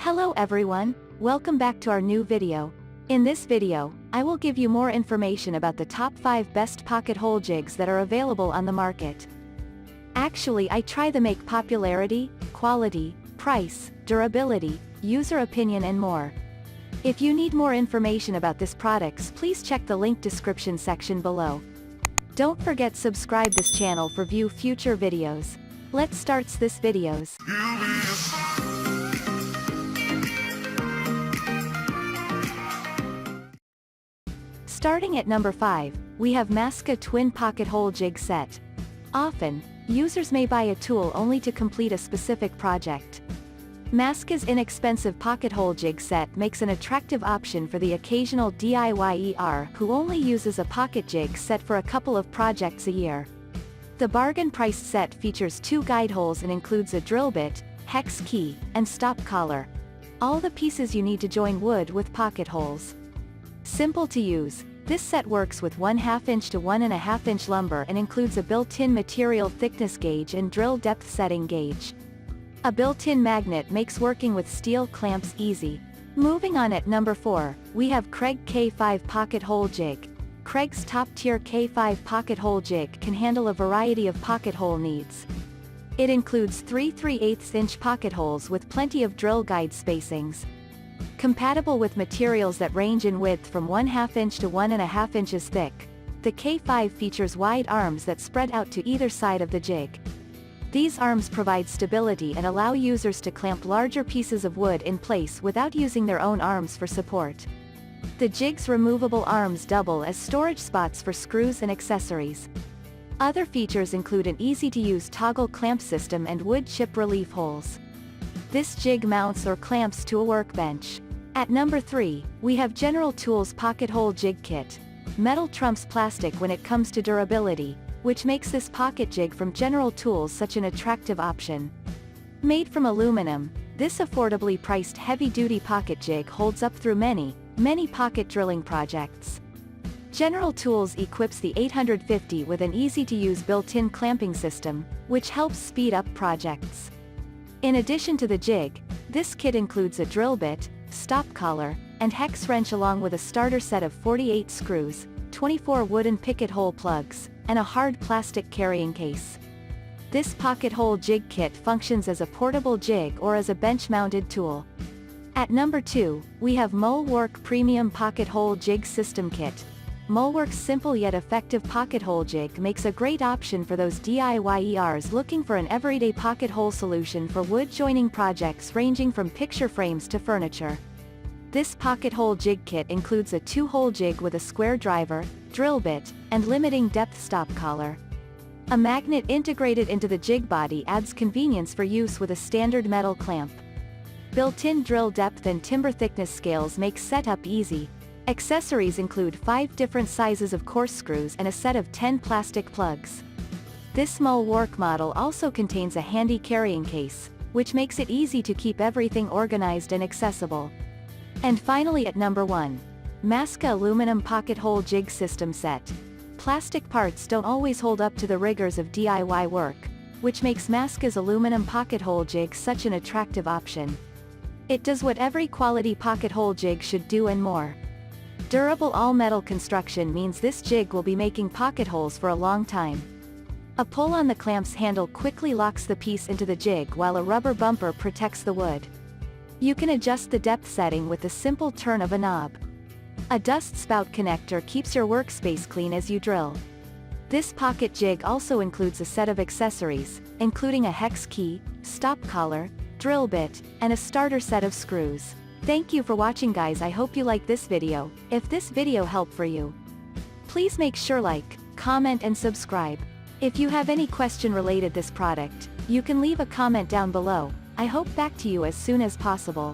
Hello everyone, welcome back to our new video. In this video, I will give you more information about the top 5 best pocket hole jigs that are available on the market. Actually, I try to make popularity, quality, price, durability, user opinion and more. If you need more information about these products, please check the link description section below. Don't forget subscribe this channel for view future videos. Let's start this videos. Starting at number 5, we have Maska Twin Pocket Hole Jig Set. Often, users may buy a tool only to complete a specific project. Maska's inexpensive pocket hole jig set makes an attractive option for the occasional DIYer who only uses a pocket jig set for a couple of projects a year. The bargain-priced set features 2 guide holes and includes a drill bit, hex key, and stop collar. All the pieces you need to join wood with pocket holes. Simple to use, this set works with 1/2 inch to 1.5 inch lumber and includes a built-in material thickness gauge and drill depth setting gauge. A built-in magnet makes working with steel clamps easy. Moving on at number 4, we have Kreg K5 Pocket Hole Jig. Kreg's top-tier K5 pocket hole jig can handle a variety of pocket hole needs. It includes 3 3/8 inch pocket holes with plenty of drill guide spacings. Compatible with materials that range in width from 1/2 inch to 1.5 inches thick, the K5 features wide arms that spread out to either side of the jig. These arms provide stability and allow users to clamp larger pieces of wood in place without using their own arms for support. The jig's removable arms double as storage spots for screws and accessories. Other features include an easy-to-use toggle clamp system and wood chip relief holes. This jig mounts or clamps to a workbench. At number 3, we have General Tools Pocket Hole Jig Kit. Metal trumps plastic when it comes to durability, which makes this pocket jig from General Tools such an attractive option. Made from aluminum, this affordably priced heavy-duty pocket jig holds up through many pocket drilling projects. General Tools equips the 850 with an easy-to-use built-in clamping system, which helps speed up projects. In addition to the jig, this kit includes a drill bit, stop collar, and hex wrench along with a starter set of 48 screws, 24 wooden picket hole plugs, and a hard plastic carrying case. This pocket hole jig kit functions as a portable jig or as a bench-mounted tool. At number 2, we have Moleworks Premium Pocket Hole Jig System Kit. Moleworks' simple yet effective pocket hole jig makes a great option for those DIYers looking for an everyday pocket hole solution for wood joining projects ranging from picture frames to furniture. This pocket hole jig kit includes a 2-hole jig with a square driver, drill bit, and limiting depth stop collar. A magnet integrated into the jig body adds convenience for use with a standard metal clamp. Built-in drill depth and timber thickness scales make setup easy. Accessories include 5 different sizes of coarse screws and a set of 10 plastic plugs. This Moleworks model also contains a handy carrying case, which makes it easy to keep everything organized and accessible. And finally at number 1, Maska Aluminum Pocket Hole Jig System Set. Plastic parts don't always hold up to the rigors of DIY work, which makes Maska's aluminum pocket hole jig such an attractive option. It does what every quality pocket hole jig should do and more. Durable all-metal construction means this jig will be making pocket holes for a long time. A pull on the clamp's handle quickly locks the piece into the jig while a rubber bumper protects the wood. You can adjust the depth setting with the simple turn of a knob. A dust spout connector keeps your workspace clean as you drill. This pocket jig also includes a set of accessories, including a hex key, stop collar, drill bit, and a starter set of screws. Thank you for watching guys, I hope you like this video. If this video helped for you, please make sure like, comment and subscribe. If you have any question related this product, you can leave a comment down below. I hope back to you as soon as possible.